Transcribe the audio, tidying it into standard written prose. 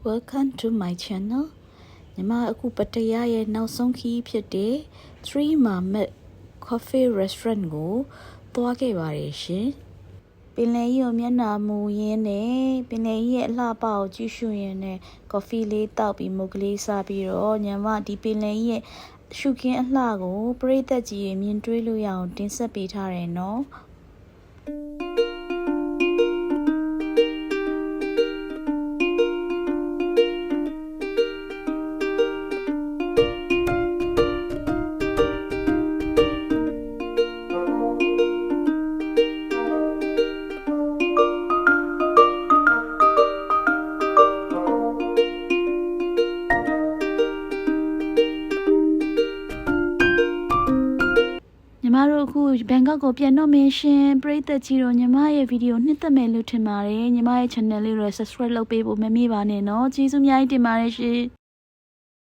welcome to my channel ညီမအခုပတရရဲ့နောက်ဆုံးခီးဖြစ်တဲ့3 Marmot Coffee Restaurant ကိုသွားခဲ့ပါတယ်ရှင်ပင်လယ်ကြီးကိုမျက်နှာမူရင်းနဲ့ပင်လယ်ကြီးရဲ့အလှပကိုကြည့်ရှုရင်းနဲ့ coffee လေးတောက်ပြီးမုတ်ကလေးစားပြီးတော့ညီမဒီပင်လယ်ကြီးရဲ့ရှုခင်းအလှကိုပရိသတ်ကြီးရေမြင်တွေ့လို့ရအောင်တင်ဆက်ပေးထားတယ်နော်ညီမတို့အခုဘန်ကောက်ကိုပြန်တော့မင်းရှင်ပရိသတ်ကြီးတို့ညီမရဲ့ဗီဒီယိုနှစ်သက်မယ်လို့ထင်ပါတယ်ညီမရဲ့ channel လေးကို subscribe လုပ်ပေးဖို့မမေ့ပါနဲ့နော်ကျေးဇူးအများကြီးတင်ပါတယ်ရှင်